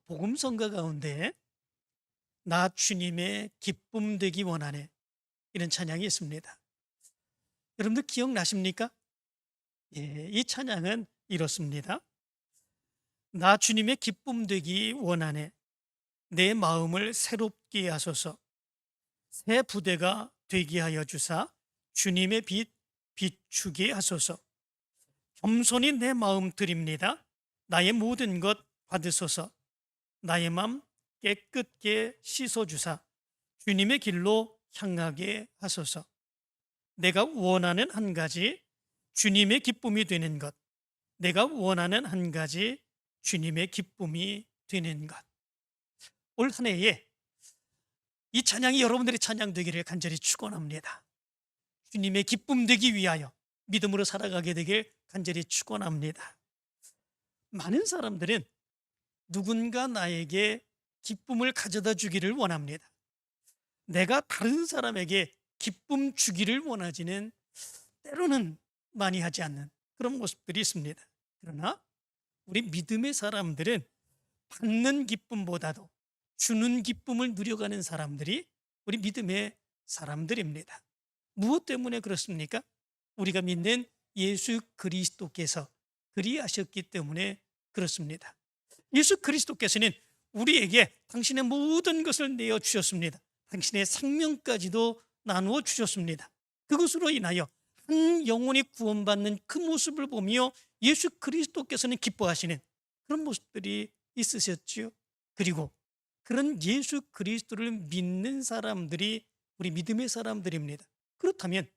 복음성가 가운데 나 주님의 기쁨 되기 원하네, 이런 찬양이 있습니다. 여러분들 기억나십니까? 예, 이 찬양은 이렇습니다. 나 주님의 기쁨 되기 원하네, 내 마음을 새롭게 하소서. 새 부대가 되게 하여 주사 주님의 빛 비추게 하소서. 겸손히 내 마음 드립니다. 나의 모든 것 받으소서. 나의 마음 깨끗게 씻어주사 주님의 길로 향하게 하소서. 내가 원하는 한 가지, 주님의 기쁨이 되는 것. 내가 원하는 한 가지, 주님의 기쁨이 되는 것. 올 한 해에 이 찬양이 여러분들의 찬양 되기를 간절히 축원합니다. 주님의 기쁨 되기 위하여 믿음으로 살아가게 되길 간절히 축원합니다. 많은 사람들은 누군가 나에게 기쁨을 가져다 주기를 원합니다. 내가 다른 사람에게 기쁨 주기를 원하지는 때로는 많이 하지 않는 그런 모습들이 있습니다. 그러나 우리 믿음의 사람들은 받는 기쁨보다도 주는 기쁨을 누려가는 사람들이 우리 믿음의 사람들입니다. 무엇 때문에 그렇습니까? 우리가 믿는 예수 그리스도께서 그리하셨기 때문에 그렇습니다. 예수 그리스도께서는 우리에게 당신의 모든 것을 내어 주셨습니다. 당신의 생명까지도 나누어 주셨습니다. 그것으로 인하여 한 영혼이 구원받는 그 모습을 보며 예수 그리스도께서는 기뻐하시는 그런 모습들이 있으셨지요. 그리고 그런 예수 그리스도를 믿는 사람들이 우리 믿음의 사람들입니다. 그렇다면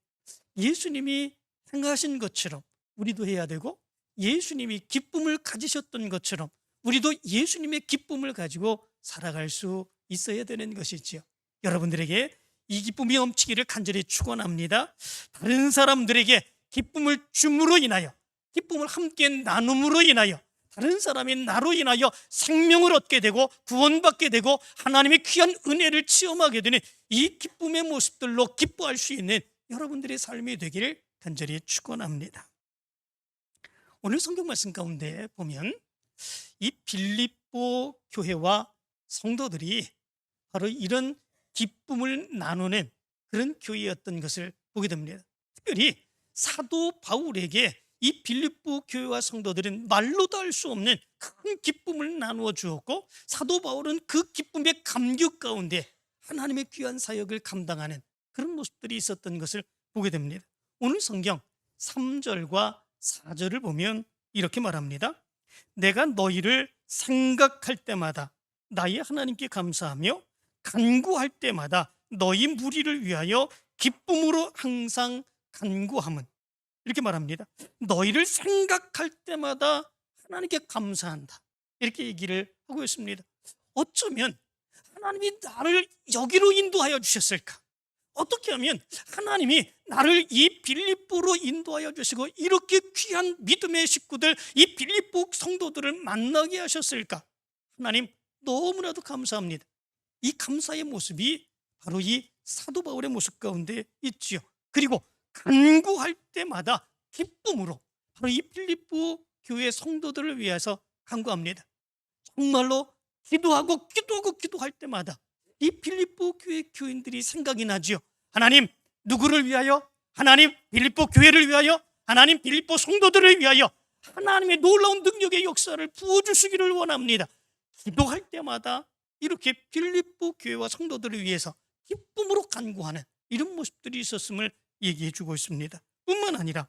예수님이 행하신 것처럼 우리도 해야 되고, 예수님이 기쁨을 가지셨던 것처럼 우리도 예수님의 기쁨을 가지고 살아갈 수 있어야 되는 것이지요. 여러분들에게 이 기쁨이 넘치기를 간절히 축원합니다. 다른 사람들에게 기쁨을 줌으로 인하여, 기쁨을 함께 나눔으로 인하여 다른 사람이 나로 인하여 생명을 얻게 되고 구원받게 되고 하나님의 귀한 은혜를 체험하게 되는 이 기쁨의 모습들로 기뻐할 수 있는 여러분들의 삶이 되기를 간절히 축원합니다. 오늘 성경 말씀 가운데 보면 이 빌립보 교회와 성도들이 바로 이런 기쁨을 나누는 그런 교회였던 것을 보게 됩니다. 특별히 사도 바울에게 이 빌립보 교회와 성도들은 말로도 할 수 없는 큰 기쁨을 나누어 주었고, 사도 바울은 그 기쁨의 감격 가운데 하나님의 귀한 사역을 감당하는 그런 모습들이 있었던 것을 보게 됩니다. 오늘 성경 3절과 4절을 보면 이렇게 말합니다. 내가 너희를 생각할 때마다 나의 하나님께 감사하며 간구할 때마다 너희 무리를 위하여 기쁨으로 항상 간구함은, 이렇게 말합니다. 너희를 생각할 때마다 하나님께 감사한다, 이렇게 얘기를 하고 있습니다. 어쩌면 하나님이 나를 여기로 인도하여 주셨을까? 어떻게 하면 하나님이 나를 이 빌립보로 인도하여 주시고 이렇게 귀한 믿음의 식구들, 이 빌립보 성도들을 만나게 하셨을까? 하나님 너무나도 감사합니다. 이 감사의 모습이 바로 이 사도 바울의 모습 가운데 있지요. 그리고 간구할 때마다 기쁨으로 바로 이 빌립보 교회 성도들을 위해서 간구합니다. 정말로 기도할 때마다 이 빌립보 교회 교인들이 생각이 나지요. 하나님 누구를 위하여? 하나님 빌립보 교회를 위하여? 하나님 빌립보 성도들을 위하여 하나님의 놀라운 능력의 역사를 부어주시기를 원합니다. 기도할 때마다 이렇게 빌립보 교회와 성도들을 위해서 기쁨으로 간구하는 이런 모습들이 있었음을 얘기해 주고 있습니다. 뿐만 아니라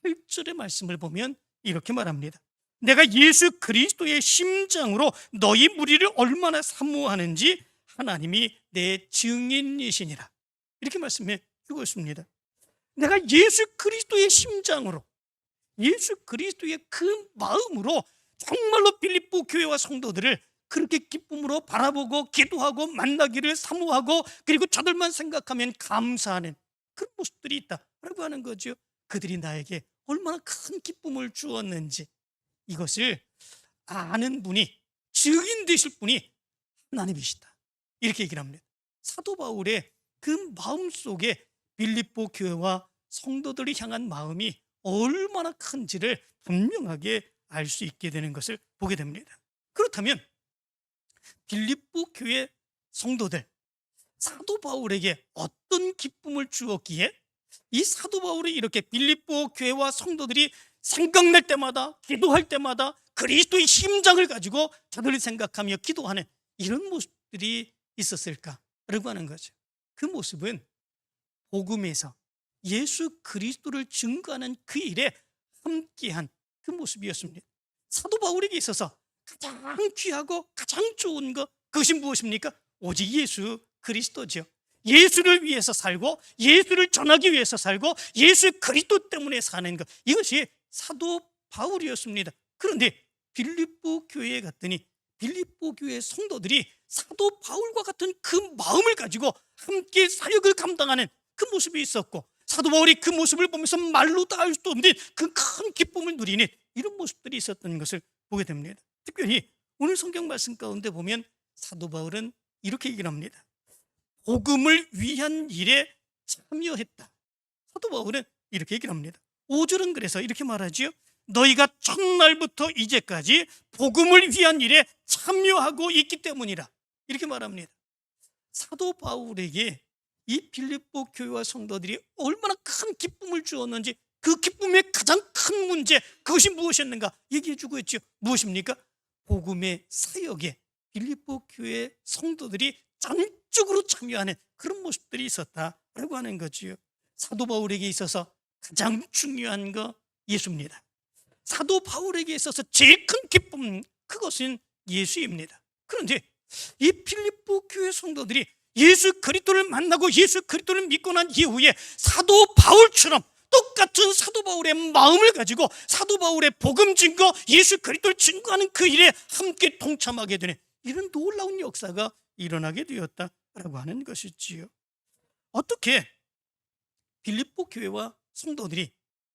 8절의 말씀을 보면 이렇게 말합니다. 내가 예수 그리스도의 심장으로 너희 무리를 얼마나 사모하는지 하나님이 내 증인이시니라, 이렇게 말씀해 주고 있습니다. 내가 예수 그리스도의 심장으로, 예수 그리스도의 그 마음으로 정말로 빌립보 교회와 성도들을 그렇게 기쁨으로 바라보고 기도하고 만나기를 사모하고, 그리고 저들만 생각하면 감사하는 그런 모습들이 있다라고 하는 거죠. 그들이 나에게 얼마나 큰 기쁨을 주었는지 이것을 아는 분이, 증인 되실 분이 하나님이시다, 이렇게 얘기를 합니다. 사도 바울의 그 마음속에 빌립보 교회와 성도들이 향한 마음이 얼마나 큰지를 분명하게 알 수 있게 되는 것을 보게 됩니다. 그렇다면 빌립보 교회 성도들, 사도 바울에게 어떤 기쁨을 주었기에 이 사도 바울이 이렇게 빌립보 교회와 성도들이 생각날 때마다, 기도할 때마다 그리스도의 심장을 가지고 저들을 생각하며 기도하는 이런 모습들이 있었을까라고 하는 거죠. 그 모습은 복음에서 예수 그리스도를 증거하는 그 일에 함께한 그 모습이었습니다. 사도 바울에게 있어서 가장 귀하고 가장 좋은 것, 그것이 무엇입니까? 오직 예수 그리스도죠. 예수를 위해서 살고 예수를 전하기 위해서 살고 예수 그리스도 때문에 사는 것, 이것이 사도 바울이었습니다. 그런데 빌립보 교회에 갔더니 빌립보 교회 성도들이 사도 바울과 같은 그 마음을 가지고 함께 사역을 감당하는 그 모습이 있었고, 사도 바울이 그 모습을 보면서 말로 다 할 수 없는 그 큰 기쁨을 누리는 이런 모습들이 있었던 것을 보게 됩니다. 특별히 오늘 성경 말씀 가운데 보면 사도 바울은 이렇게 얘기를 합니다. 복음을 위한 일에 참여했다. 사도 바울은 이렇게 얘기를 합니다. 5절은 그래서 이렇게 말하지요. 너희가 첫날부터 이제까지 복음을 위한 일에 참여하고 있기 때문이라, 이렇게 말합니다. 사도 바울에게 이 빌립보 교회와 성도들이 얼마나 큰 기쁨을 주었는지, 그 기쁨의 가장 큰 문제, 그것이 무엇이었는가 얘기해 주고 있죠. 무엇입니까? 복음의 사역에 빌립보 교회 성도들이 전적으로 참여하는 그런 모습들이 있었다라고 하는 거지요. 사도 바울에게 있어서 가장 중요한 거 예수입니다. 사도 바울에게 있어서 제일 큰 기쁨, 그것은 예수입니다. 그런데 이 빌립보 교회 성도들이 예수 그리스도를 만나고 예수 그리스도를 믿고 난 이후에 사도 바울처럼 똑같은 사도 바울의 마음을 가지고 사도 바울의 복음 증거, 예수 그리스도를 증거하는 그 일에 함께 동참하게 되는 이런 놀라운 역사가 일어나게 되었다라고 하는 것이지요. 어떻게 빌립보 교회와 성도들이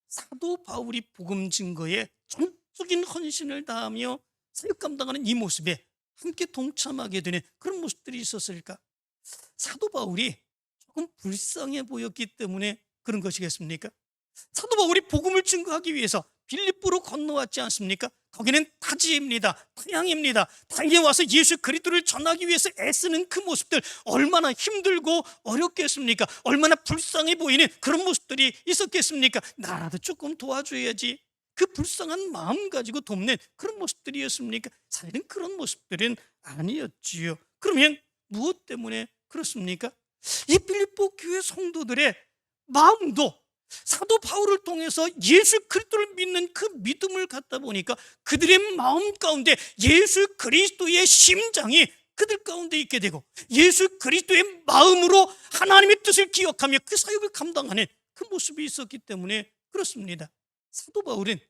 사도 바울이 복음 증거에 전적인 헌신을 다하며 사역 감당하는 이 모습에 함께 동참하게 되는 그런 모습들이 있었을까? 사도 바울이 조금 불쌍해 보였기 때문에 그런 것이겠습니까? 사도 바울이 복음을 증거하기 위해서 빌립보로 건너왔지 않습니까? 거기는 타지입니다. 타향입니다. 타향에 와서 예수 그리스도를 전하기 위해서 애쓰는 그 모습들, 얼마나 힘들고 어렵겠습니까? 얼마나 불쌍해 보이는 그런 모습들이 있었겠습니까? 나라도 조금 도와줘야지, 그 불쌍한 마음 가지고 돕는 그런 모습들이었습니까? 사실은 그런 모습들은 아니었지요. 그러면 무엇 때문에 그렇습니까? 이 빌립보 교회 성도들의 마음도 사도 바울을 통해서 예수 그리스도를 믿는 그 믿음을 갖다 보니까 그들의 마음 가운데 예수 그리스도의 심장이 그들 가운데 있게 되고, 예수 그리스도의 마음으로 하나님의 뜻을 기억하며 그 사역을 감당하는 그 모습이 있었기 때문에 그렇습니다. 사도 바울은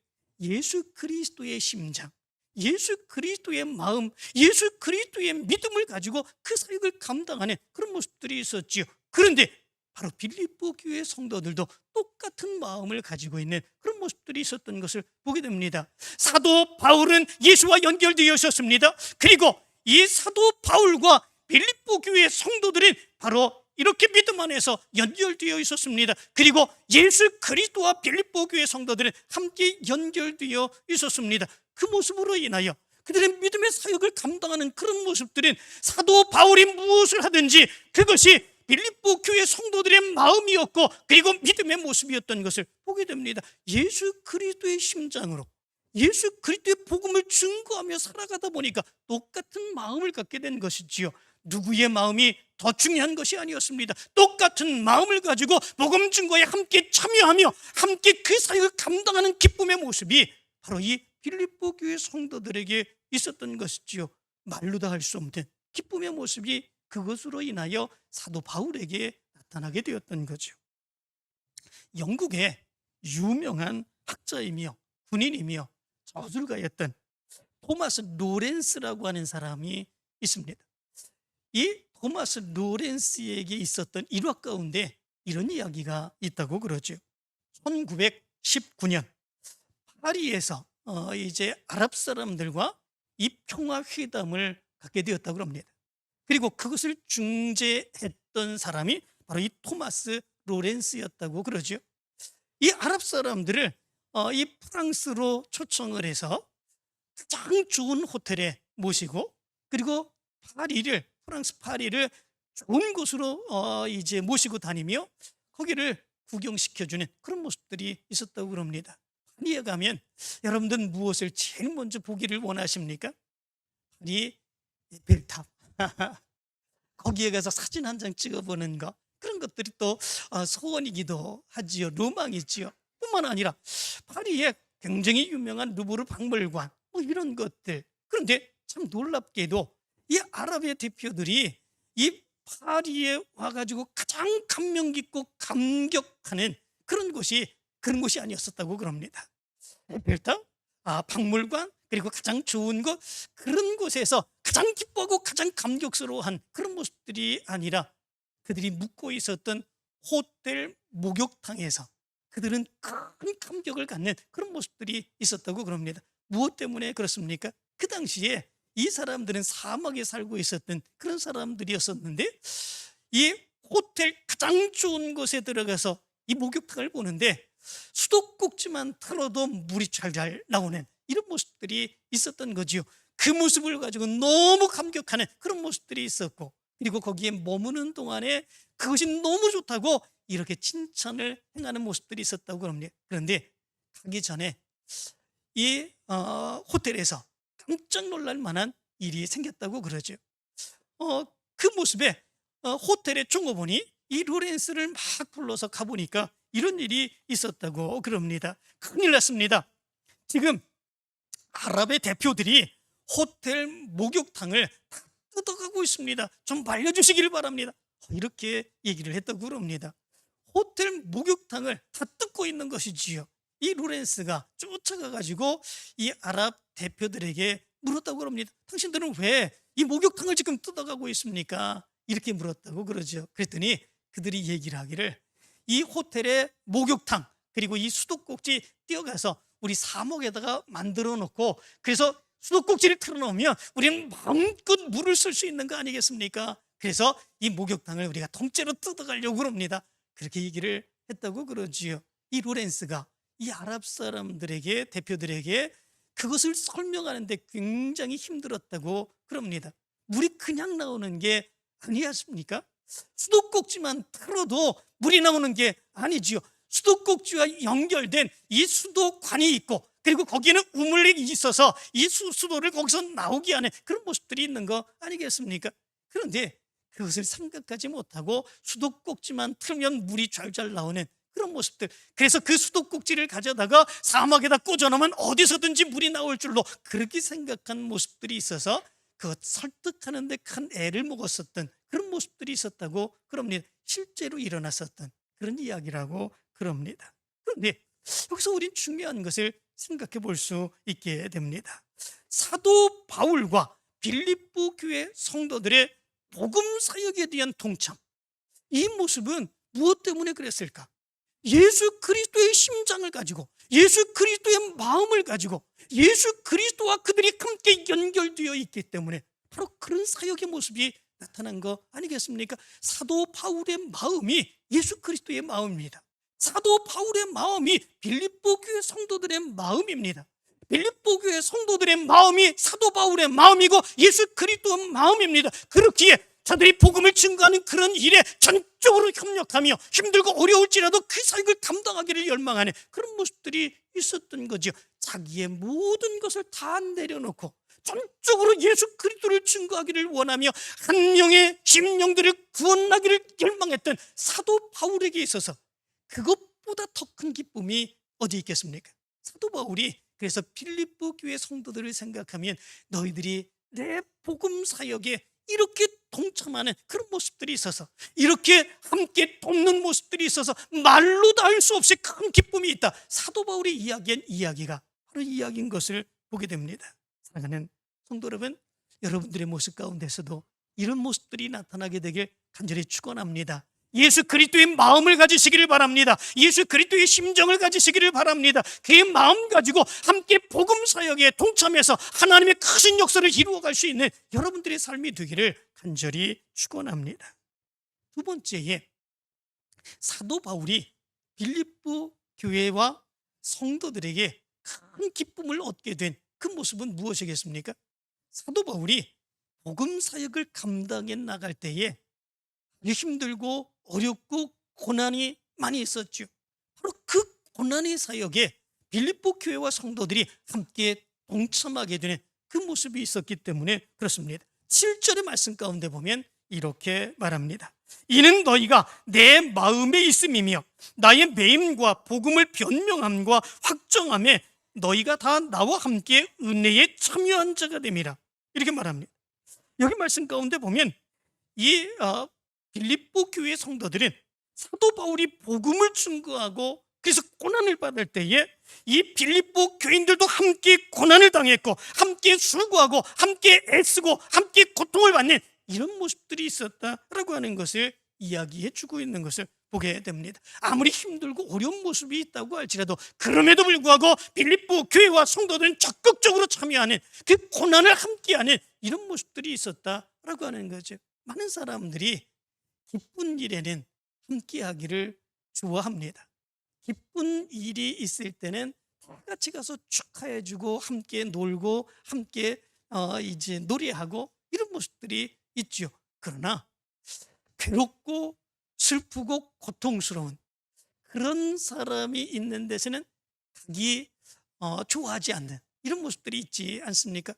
예수 그리스도의 심장, 예수 그리스도의 마음, 예수 그리스도의 믿음을 가지고 그 사역을 감당하는 그런 모습들이 있었지요. 그런데 바로 빌립보 교회 성도들도 똑같은 마음을 가지고 있는 그런 모습들이 있었던 것을 보게 됩니다. 사도 바울은 예수와 연결되어 있었습니다. 그리고 이 사도 바울과 빌립보 교회 성도들은 바로 이렇게 믿음 안에서 연결되어 있었습니다. 그리고 예수 그리스도와 빌립보 교회 성도들은 함께 연결되어 있었습니다. 그 모습으로 인하여 그들의 믿음의 사역을 감당하는 그런 모습들은 사도 바울이 무엇을 하든지 그것이 빌립보 교회 성도들의 마음이었고, 그리고 믿음의 모습이었던 것을 보게 됩니다. 예수 그리스도의 심장으로 예수 그리스도의 복음을 증거하며 살아가다 보니까 똑같은 마음을 갖게 된 것이지요. 누구의 마음이 더 중요한 것이 아니었습니다. 똑같은 마음을 가지고 복음 증거에 함께 참여하며 함께 그 사역을 감당하는 기쁨의 모습이 바로 이 빌립보 교회 성도들에게 있었던 것이지요. 말로 다 할 수 없는 기쁨의 모습이 그것으로 인하여 사도 바울에게 나타나게 되었던 거죠. 영국의 유명한 학자이며 군인이며 저술가였던 토마스 로렌스라고 하는 사람이 있습니다. 이 토마스 로렌스에게 있었던 일화 가운데 이런 이야기가 있다고 그러죠. 1919년 파리에서 이제 아랍 사람들과 이 평화 회담을 갖게 되었다고 합니다. 그리고 그것을 중재했던 사람이 바로 이 토마스 로렌스였다고 그러죠. 이 아랍 사람들을 이 프랑스로 초청을 해서 가장 좋은 호텔에 모시고, 그리고 프랑스 파리를 좋은 곳으로 이제 모시고 다니며 거기를 구경시켜주는 그런 모습들이 있었다고 그럽니다. 파리에 가면 여러분들은 무엇을 제일 먼저 보기를 원하십니까? 파리 에펠탑. 거기에 가서 사진 한 장 찍어보는 거, 그런 것들이 또 소원이기도 하지요. 로망이지요. 뿐만 아니라 파리에 굉장히 유명한 루브르 박물관, 뭐 이런 것들. 그런데 참 놀랍게도 이 아랍의 대표들이 이 파리에 와가지고 가장 감명 깊고 감격하는 그런 곳이 아니었었다고 그럽니다. 에펠탑, 박물관, 그리고 가장 좋은 곳, 그런 곳에서 가장 기뻐하고 가장 감격스러워한 그런 모습들이 아니라 그들이 묵고 있었던 호텔 목욕탕에서 그들은 큰 감격을 갖는 그런 모습들이 있었다고 그럽니다. 무엇 때문에 그렇습니까? 그 당시에 이 사람들은 사막에 살고 있었던 그런 사람들이었었는데, 이 호텔 가장 좋은 곳에 들어가서 이 목욕탕을 보는데 수도꼭지만 틀어도 물이 잘 나오는 이런 모습들이 있었던 거지요. 그 모습을 가지고 너무 감격하는 그런 모습들이 있었고, 그리고 거기에 머무는 동안에 그것이 너무 좋다고 이렇게 칭찬을 행하는 모습들이 있었다고 그럽니다. 그런데 가기 전에 이 호텔에서 깜짝 놀랄 만한 일이 생겼다고 그러죠. 그 모습에 호텔의 종업원이 이 로렌스를 막 불러서 가보니까 이런 일이 있었다고 그럽니다. 큰일 났습니다. 지금 아랍의 대표들이 호텔 목욕탕을 다 뜯어가고 있습니다. 좀 말려주시기를 바랍니다. 이렇게 얘기를 했다고 그럽니다. 호텔 목욕탕을 다 뜯고 있는 것이지요. 이 로렌스가 쫓아가가지고 이 아랍 대표들에게 물었다고 그럽니다. 당신들은 왜 이 목욕탕을 지금 뜯어가고 있습니까? 이렇게 물었다고 그러죠. 그랬더니 그들이 얘기를 하기를, 이 호텔의 목욕탕, 그리고 이 수도꼭지 뛰어가서 우리 사목에다가 만들어 놓고, 그래서 수도꼭지를 틀어놓으면 우리는 마음껏 물을 쓸 수 있는 거 아니겠습니까? 그래서 이 목욕탕을 우리가 통째로 뜯어가려고 그럽니다. 그렇게 얘기를 했다고 그러지요. 이 로렌스가 이 아랍 사람들에게, 대표들에게 그것을 설명하는데 굉장히 힘들었다고 그럽니다. 물이 그냥 나오는 게 아니었습니까? 수도꼭지만 틀어도 물이 나오는 게 아니지요. 수도꼭지와 연결된 이 수도관이 있고, 그리고 거기에는 우물이 있어서 이 수도를 거기서 나오게 하는 그런 모습들이 있는 거 아니겠습니까? 그런데 그것을 생각하지 못하고 수도꼭지만 틀면 물이 잘 나오는 그런 모습들, 그래서 그 수도꼭지를 가져다가 사막에다 꽂아놓으면 어디서든지 물이 나올 줄로 그렇게 생각한 모습들이 있어서 그것 설득하는 데 큰 애를 먹었었던 그런 모습들이 있었다고 그럽니다. 실제로 일어났었던 그런 이야기라고 그럽니다. 그런데 여기서 우린 중요한 것을 생각해 볼 수 있게 됩니다. 사도 바울과 빌립보 교회 성도들의 복음 사역에 대한 동참, 이 모습은 무엇 때문에 그랬을까? 예수 그리스도의 심장을 가지고, 예수 그리스도의 마음을 가지고, 예수 그리스도와 그들이 함께 연결되어 있기 때문에 바로 그런 사역의 모습이 나타난 거 아니겠습니까? 사도 바울의 마음이 예수 그리스도의 마음입니다. 사도 바울의 마음이 빌립보 교회 성도들의 마음입니다. 빌립보 교회 성도들의 마음이 사도 바울의 마음이고 예수 그리스도의 마음입니다. 그렇기에 저들이 복음을 증거하는 그런 일에 전적으로 협력하며 힘들고 어려울지라도 그 사역을 감당하기를 열망하는 그런 모습들이 있었던 거죠. 자기의 모든 것을 다 내려놓고 전적으로 예수 그리스도를 증거하기를 원하며 한 명의 심령들을 구원하기를 열망했던 사도 바울에게 있어서 그것보다 더 큰 기쁨이 어디 있겠습니까? 사도 바울이 그래서 빌립보 교회 성도들을 생각하면 너희들이 내 복음 사역에 이렇게 동참하는 그런 모습들이 있어서, 이렇게 함께 돕는 모습들이 있어서 말로 다 할 수 없이 큰 기쁨이 있다. 사도 바울이 이야기한 이야기가 바로 이 이야기인 것을 보게 됩니다. 사랑하는 성도 여러분, 여러분들의 모습 가운데서도 이런 모습들이 나타나게 되길 간절히 축원합니다. 예수 그리스도의 마음을 가지시기를 바랍니다. 예수 그리스도의 심정을 가지시기를 바랍니다. 그의 마음 가지고 함께 복음 사역에 동참해서 하나님의 크신 역사를 이루어갈 수 있는 여러분들의 삶이 되기를 간절히 축원합니다. 두 번째에 사도 바울이 빌립보 교회와 성도들에게 큰 기쁨을 얻게 된 그 모습은 무엇이겠습니까? 사도 바울이 복음 사역을 감당해 나갈 때에 힘들고 어렵고 고난이 많이 있었죠. 바로 그 고난의 사역에 빌립보 교회와 성도들이 함께 동참하게 되는 그 모습이 있었기 때문에 그렇습니다. 7절의 말씀 가운데 보면 이렇게 말합니다. 이는 너희가 내 마음에 있음이며 나의 매임과 복음을 변명함과 확정함에 너희가 다 나와 함께 은혜에 참여한 자가 됨이라. 이렇게 말합니다. 여기 말씀 가운데 보면 이 빌립보 교회 성도들은 사도 바울이 복음을 증거하고 그래서 고난을 받을 때에 이 빌립보 교인들도 함께 고난을 당했고 함께 수고하고 함께 애쓰고 함께 고통을 받는 이런 모습들이 있었다라고 하는 것을 이야기해 주고 있는 것을 보게 됩니다. 아무리 힘들고 어려운 모습이 있다고 할지라도 그럼에도 불구하고 빌립보 교회와 성도들은 적극적으로 참여하는 그 고난을 함께하는 이런 모습들이 있었다라고 하는 거죠. 많은 사람들이 기쁜 일에는 함께하기를 좋아합니다. 기쁜 일이 있을 때는 다 같이 가서 축하해주고 함께 놀고 함께 이제 노래하고 이런 모습들이 있죠. 그러나 괴롭고 슬프고 고통스러운 그런 사람이 있는 데서는 가기 좋아하지 않는 이런 모습들이 있지 않습니까?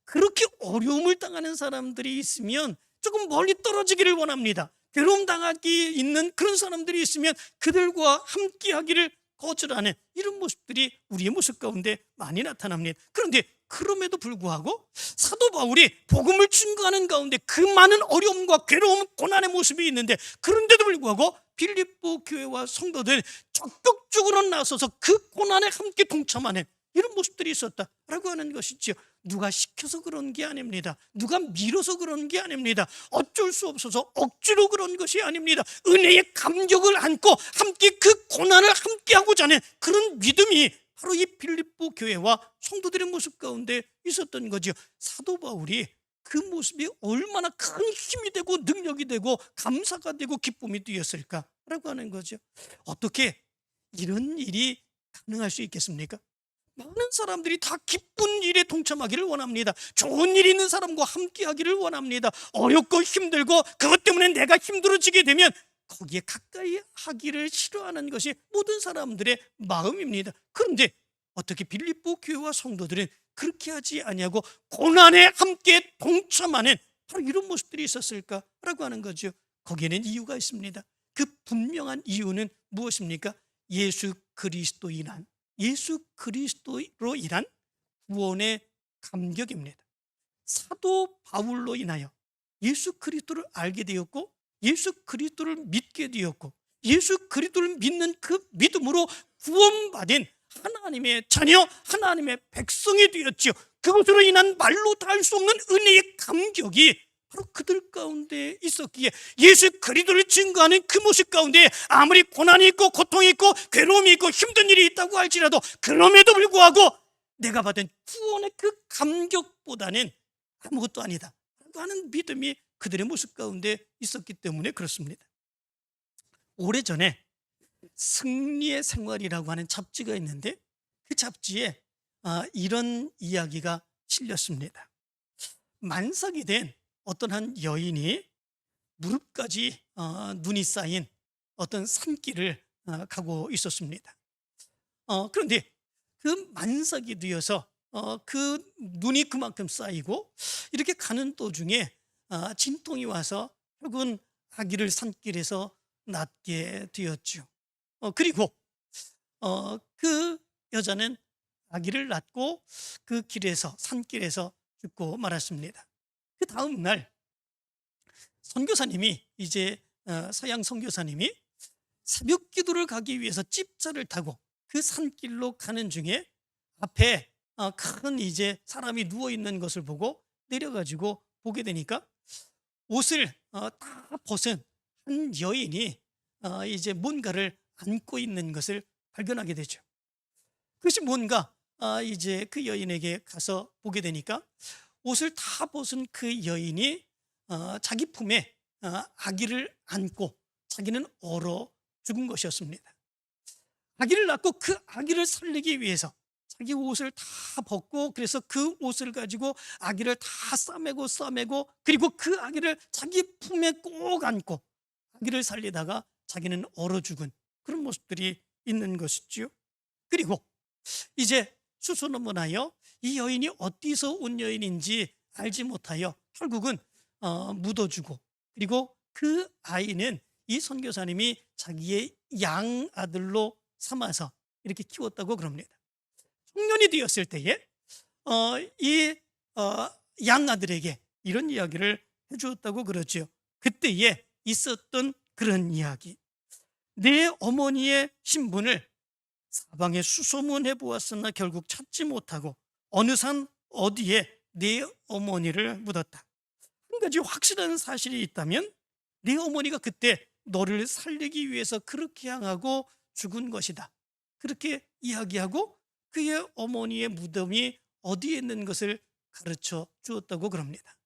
그렇게 어려움을 당하는 사람들이 있으면 조금 멀리 떨어지기를 원합니다. 괴로움 당하기 있는 그런 사람들이 있으면 그들과 함께 하기를 거절하는 이런 모습들이 우리의 모습 가운데 많이 나타납니다. 그런데 그럼에도 불구하고 사도 바울이 복음을 증거하는 가운데 그 많은 어려움과 괴로움, 고난의 모습이 있는데 그런데도 불구하고 빌립보 교회와 성도들 적극적으로 나서서 그 고난에 함께 동참하는 이런 모습들이 있었다라고 하는 것이죠. 누가 시켜서 그런 게 아닙니다. 누가 밀어서 그런 게 아닙니다. 어쩔 수 없어서 억지로 그런 것이 아닙니다. 은혜의 감격을 안고 함께 그 고난을 함께하고자 하는 그런 믿음이 바로 이 빌립보 교회와 성도들의 모습 가운데 있었던 거죠. 사도 바울이 그 모습이 얼마나 큰 힘이 되고 능력이 되고 감사가 되고 기쁨이 되었을까라고 하는 거죠. 어떻게 이런 일이 가능할 수 있겠습니까? 많은 사람들이 다 기쁜 일에 동참하기를 원합니다. 좋은 일 있는 사람과 함께 하기를 원합니다. 어렵고 힘들고 그것 때문에 내가 힘들어지게 되면 거기에 가까이 하기를 싫어하는 것이 모든 사람들의 마음입니다. 그런데 어떻게 빌립보 교회와 성도들은 그렇게 하지 아니하고 고난에 함께 동참하는 바로 이런 모습들이 있었을까라고 하는 거죠. 거기에는 이유가 있습니다. 그 분명한 이유는 무엇입니까? 예수 그리스도로 인한 구원의 감격입니다. 사도 바울로 인하여 예수 그리스도를 알게 되었고 예수 그리스도를 믿게 되었고 예수 그리스도를 믿는 그 믿음으로 구원받은 하나님의 자녀, 하나님의 백성이 되었지요. 그것으로 인한 말로 다 할 수 없는 은혜의 감격이 바로 그들 가운데 있었기에 예수 그리스도를 증거하는 그 모습 가운데 아무리 고난이 있고 고통이 있고 괴로움이 있고 힘든 일이 있다고 할지라도 그럼에도 불구하고 내가 받은 구원의 그 감격보다는 아무것도 아니다 라고 하는 믿음이 그들의 모습 가운데 있었기 때문에 그렇습니다. 오래전에 승리의 생활이라고 하는 잡지가 있는데 그 잡지에 이런 이야기가 실렸습니다. 만삭이 된 어떤 한 여인이 무릎까지 눈이 쌓인 어떤 산길을 가고 있었습니다. 그런데 그 만삭이 되어서 그 눈이 그만큼 쌓이고 이렇게 가는 도중에 진통이 와서 결국은 아기를 산길에서 낳게 되었죠. 그리고 그 여자는 아기를 낳고 그 길에서 산길에서 죽고 말았습니다. 그 다음 날 선교사님이 이제 서양 선교사님이 새벽 기도를 가기 위해서 집차를 타고 그 산길로 가는 중에 앞에 큰 이제 사람이 누워 있는 것을 보고 내려가지고 보게 되니까 옷을 다 벗은 한 여인이 이제 뭔가를 안고 있는 것을 발견하게 되죠. 그것이 뭔가 이제 그 여인에게 가서 보게 되니까 옷을 다 벗은 그 여인이 자기 품에 아기를 안고 자기는 얼어 죽은 것이었습니다. 아기를 낳고 그 아기를 살리기 위해서 자기 옷을 다 벗고, 그래서 그 옷을 가지고 아기를 다 싸매고 그리고 그 아기를 자기 품에 꼭 안고 아기를 살리다가 자기는 얼어 죽은 그런 모습들이 있는 것이지요. 그리고 이제 수소문하여 이 여인이 어디서 온 여인인지 알지 못하여 결국은 묻어주고, 그리고 그 아이는 이 선교사님이 자기의 양아들로 삼아서 이렇게 키웠다고 그럽니다. 청년이 되었을 때에 이 양아들에게 이런 이야기를 해주었다고 그러죠. 그때에 있었던 그런 이야기. 내 어머니의 신분을 사방에 수소문해 보았으나 결국 찾지 못하고 어느 산 어디에 내 어머니를 묻었다. 한 가지 확실한 사실이 있다면 내 어머니가 그때 너를 살리기 위해서 그렇게 향하고 죽은 것이다. 그렇게 이야기하고 그의 어머니의 무덤이 어디에 있는 것을 가르쳐 주었다고 그럽니다.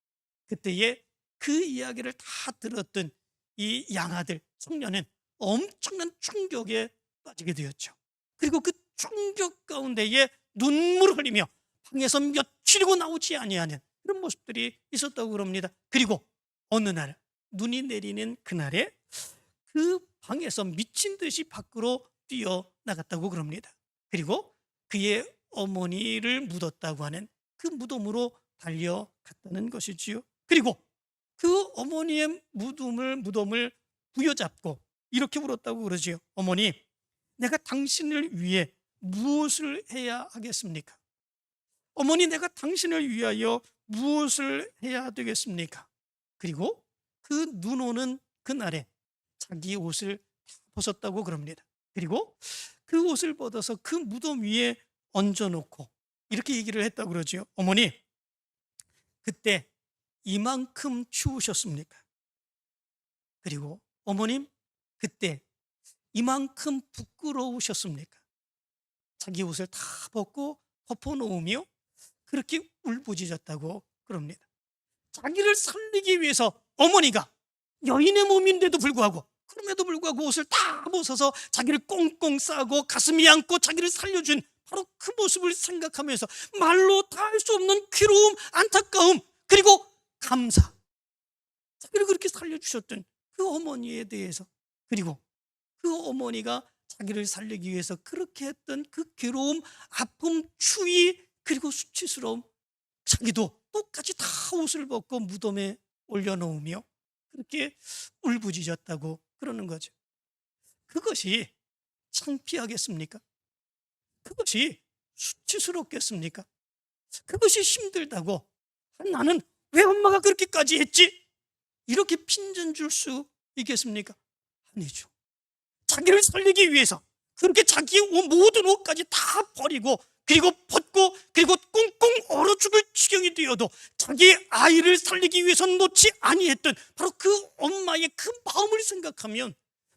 그때에 그 이야기를 다 들었던 이 양아들 청년은 엄청난 충격에 빠지게 되었죠. 그리고 그 충격 가운데에 눈물을 흘리며 방에서 며칠이고 나오지 아니하는 그런 모습들이 있었다고 그럽니다. 그리고 어느 날 눈이 내리는 그날에 그 방에서 미친 듯이 밖으로 뛰어나갔다고 그럽니다. 그리고 그의 어머니를 묻었다고 하는 그 무덤으로 달려갔다는 것이지요. 그리고 그 어머니의 무덤을 부여잡고 이렇게 울었다고 그러지요. 어머니, 내가 당신을 위해 무엇을 해야 하겠습니까? 어머니, 내가 당신을 위하여 무엇을 해야 되겠습니까? 그리고 그 눈 오는 그날에 자기 옷을 벗었다고 그럽니다. 그리고 그 옷을 벗어서 그 무덤 위에 얹어놓고 이렇게 얘기를 했다고 그러죠. 어머니, 그때 이만큼 추우셨습니까? 그리고 어머님, 그때 이만큼 부끄러우셨습니까? 자기 옷을 다 벗고 덮어놓으며 그렇게 울부짖었다고 그럽니다. 자기를 살리기 위해서 어머니가 여인의 몸인데도 불구하고, 그럼에도 불구하고 옷을 다 벗어서 자기를 꽁꽁 싸고 가슴이 안고 자기를 살려준 바로 그 모습을 생각하면서 말로 다 할 수 없는 괴로움, 안타까움, 그리고 감사, 자기를 그렇게 살려주셨던 그 어머니에 대해서, 그리고 그 어머니가 자기를 살리기 위해서 그렇게 했던 그 괴로움, 아픔, 추위, 그리고 수치스러움, 자기도 똑같이 다 옷을 벗고 무덤에 올려놓으며 그렇게 울부짖었다고 그러는 거죠. 그것이 창피하겠습니까? 그것이 수치스럽겠습니까? 그것이 힘들다고 나는 왜 엄마가 그렇게까지 했지? 이렇게 핀잔 줄 수 있겠습니까? 아니죠. 자기를 살리기 위해서 그렇게 자기의 모든 옷까지 다 버리고 그리고 벗고 그리고 꽁꽁 얼어 죽을 지경이 되어도 자기 아이를 살리기 위해서 놓지 아니했던 바로 그 엄마의 그 마음을 생각하면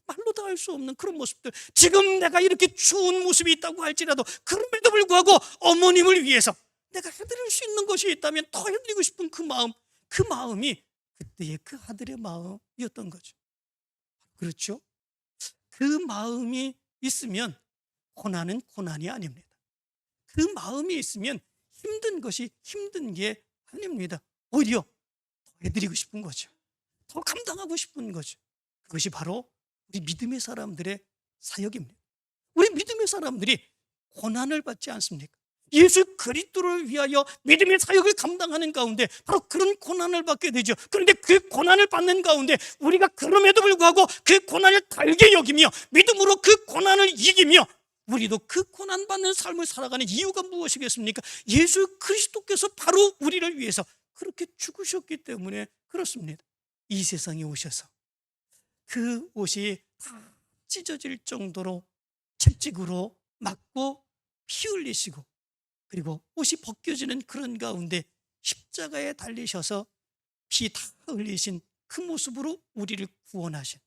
말로 다 할 수 없는 그런 모습들, 지금 내가 이렇게 추운 모습이 있다고 할지라도 그럼에도 불구하고 어머님을 위해서 내가 해드릴 수 있는 것이 있다면 더 해드리고 싶은 그 마음, 그 마음이 그때의 그 아들의 마음이었던 거죠. 그렇죠? 그 마음이 있으면 고난은 고난이 아닙니다. 그 마음이 있으면 힘든 것이 힘든 게 아닙니다. 오히려 더 해드리고 싶은 거죠. 더 감당하고 싶은 거죠. 그것이 바로 우리 믿음의 사람들의 사역입니다. 우리 믿음의 사람들이 고난을 받지 않습니까? 예수 그리스도를 위하여 믿음의 사역을 감당하는 가운데 바로 그런 고난을 받게 되죠. 그런데 그 고난을 받는 가운데 우리가 그럼에도 불구하고 그 고난을 달게 여기며 믿음으로 그 고난을 이기며 우리도 그 고난받는 삶을 살아가는 이유가 무엇이겠습니까? 예수 그리스도께서 바로 우리를 위해서 그렇게 죽으셨기 때문에 그렇습니다. 이 세상에 오셔서 그 옷이 다 찢어질 정도로 채찍으로 맞고 피 흘리시고 그리고 옷이 벗겨지는 그런 가운데 십자가에 달리셔서 피 다 흘리신 그 모습으로 우리를 구원하신,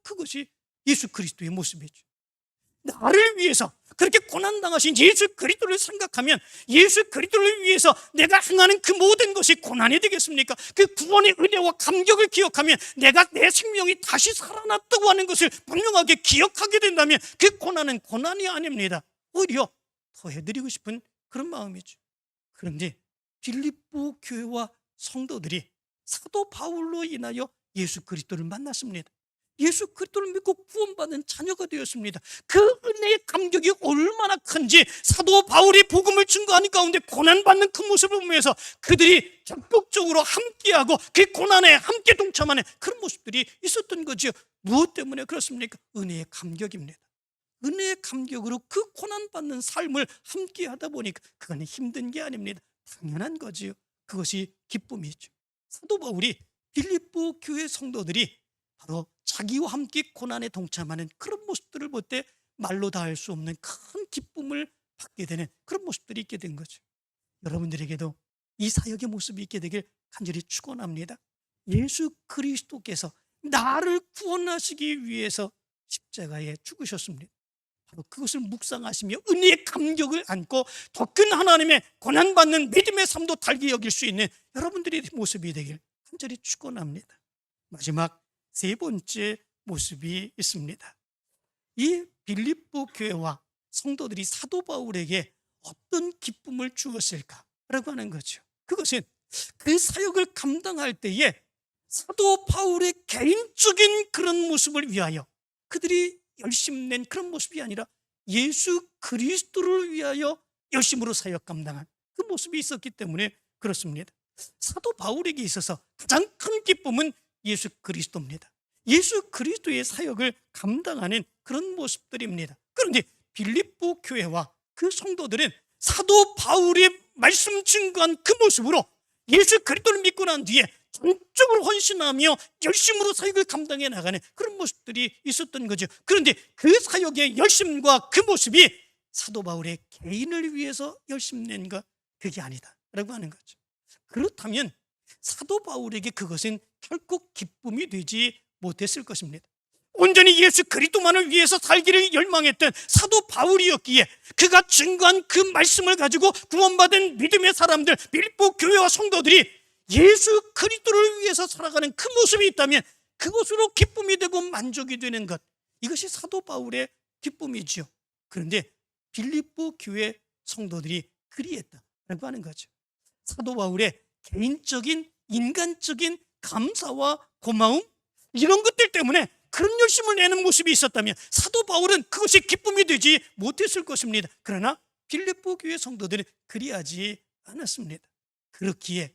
그것이 예수 그리스도의 모습이죠. 나를 위해서 그렇게 고난당하신 예수 그리스도를 생각하면 예수 그리스도를 위해서 내가 행하는 그 모든 것이 고난이 되겠습니까? 그 구원의 은혜와 감격을 기억하면 내가 내 생명이 다시 살아났다고 하는 것을 분명하게 기억하게 된다면 그 고난은 고난이 아닙니다. 오히려 더해드리고 싶은 그런 마음이죠. 그런데 빌립보 교회와 성도들이 사도 바울로 인하여 예수 그리스도를 만났습니다. 예수 그리스도를 믿고 구원받은 자녀가 되었습니다. 그 은혜의 감격이 얼마나 큰지 사도 바울이 복음을 증거하는 가운데 고난받는 그 모습을 보면서 그들이 적극적으로 함께하고 그 고난에 함께 동참하는 그런 모습들이 있었던 거죠. 무엇 때문에 그렇습니까? 은혜의 감격입니다. 은혜의 감격으로 그 고난받는 삶을 함께하다 보니까 그건 힘든 게 아닙니다. 당연한 거지요. 그것이 기쁨이죠. 사도 바울이 빌립보 교회 성도들이 바로 자기와 함께 고난에 동참하는 그런 모습들을 볼 때 말로 다 할 수 없는 큰 기쁨을 받게 되는 그런 모습들이 있게 된 거죠. 여러분들에게도 이 사역의 모습이 있게 되길 간절히 축원합니다. 예수 그리스도께서 나를 구원하시기 위해서 십자가에 죽으셨습니다. 바로 그것을 묵상하시며 은혜의 감격을 안고 더 큰 하나님의 고난받는 믿음의 삶도 달게 여길 수 있는 여러분들의 모습이 되길 간절히 축원합니다. 마지막 세 번째 모습이 있습니다. 이 빌립보 교회와 성도들이 사도 바울에게 어떤 기쁨을 주었을까라고 하는 거죠. 그것은 그 사역을 감당할 때에 사도 바울의 개인적인 그런 모습을 위하여 그들이 열심 낸 그런 모습이 아니라 예수 그리스도를 위하여 열심으로 사역 감당한 그 모습이 있었기 때문에 그렇습니다. 사도 바울에게 있어서 가장 큰 기쁨은 예수 그리스도입니다. 예수 그리스도의 사역을 감당하는 그런 모습들입니다. 그런데 빌립보 교회와 그 성도들은 사도 바울의 말씀 증거한 그 모습으로 예수 그리스도를 믿고 난 뒤에 전적으로 헌신하며 열심으로 사역을 감당해 나가는 그런 모습들이 있었던 거죠. 그런데 그 사역의 열심과 그 모습이 사도 바울의 개인을 위해서 열심 낸 것 그게 아니다라고 하는 거죠. 그렇다면 사도 바울에게 그것은 결코 기쁨이 되지 못했을 것입니다. 온전히 예수 그리스도만을 위해서 살기를 열망했던 사도 바울이었기에 그가 증거한 그 말씀을 가지고 구원받은 믿음의 사람들 빌립보 교회와 성도들이 예수 그리스도를 위해서 살아가는 그 모습이 있다면 그것으로 기쁨이 되고 만족이 되는 것, 이것이 사도 바울의 기쁨이지요. 그런데 빌립보 교회 성도들이 그리했다라고 하는 거죠. 사도 바울의 개인적인 인간적인 감사와 고마움 이런 것들 때문에 그런 열심을 내는 모습이 있었다면 사도 바울은 그것이 기쁨이 되지 못했을 것입니다. 그러나 빌립보 교회 성도들은 그리하지 않았습니다. 그렇기에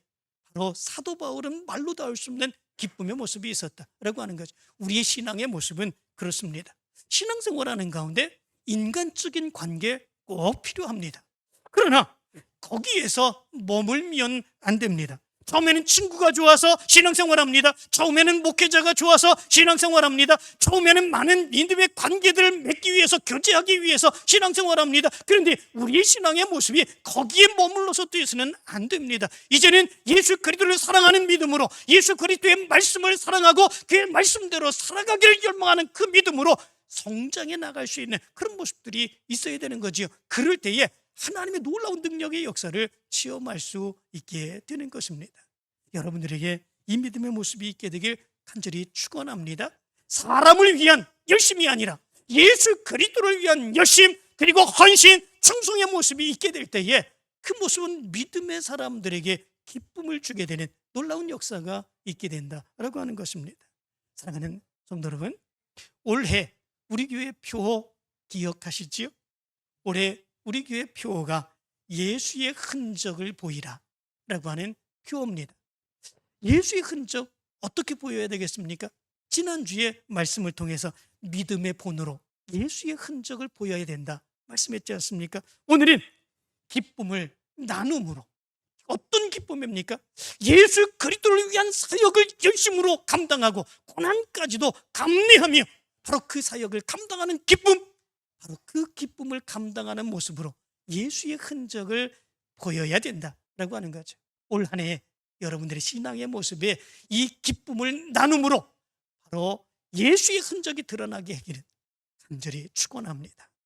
바로 사도 바울은 말로 다 할 수 없는 기쁨의 모습이 있었다라고 하는 거죠. 우리의 신앙의 모습은 그렇습니다. 신앙생활하는 가운데 인간적인 관계 꼭 필요합니다. 그러나 거기에서 머물면 안 됩니다. 처음에는 친구가 좋아서 신앙생활합니다. 처음에는 목회자가 좋아서 신앙생활합니다. 처음에는 많은 믿음의 관계들을 맺기 위해서 교제하기 위해서 신앙생활합니다. 그런데 우리의 신앙의 모습이 거기에 머물러서 되어서는 안 됩니다. 이제는 예수 그리스도를 사랑하는 믿음으로 예수 그리스도의 말씀을 사랑하고 그의 말씀대로 살아가기를 열망하는 그 믿음으로 성장해 나갈 수 있는 그런 모습들이 있어야 되는 거지요. 그럴 때에 하나님의 놀라운 능력의 역사를 체험할 수 있게 되는 것입니다. 여러분들에게 이 믿음의 모습이 있게 되길 간절히 축원합니다. 사람을 위한 열심이 아니라 예수 그리스도를 위한 열심 그리고 헌신, 충성의 모습이 있게 될 때에 그 모습은 믿음의 사람들에게 기쁨을 주게 되는 놀라운 역사가 있게 된다라고 하는 것입니다. 사랑하는 성도 여러분, 올해 우리 교회 표어 기억하시지요? 올해 우리 교회 표어가 예수의 흔적을 보이라 라고 하는 표어입니다. 예수의 흔적 어떻게 보여야 되겠습니까? 지난주에 말씀을 통해서 믿음의 본으로 예수의 흔적을 보여야 된다 말씀했지 않습니까? 오늘은 기쁨을 나눔으로, 어떤 기쁨입니까? 예수 그리스도를 위한 사역을 열심으로 감당하고 고난까지도 감내하며 바로 그 사역을 감당하는 기쁨, 바로 그 기쁨을 감당하는 모습으로 예수의 흔적을 보여야 된다라고 하는 거죠. 올 한 해 여러분들의 신앙의 모습에 이 기쁨을 나눔으로 바로 예수의 흔적이 드러나게 하기를 간절히 축원합니다.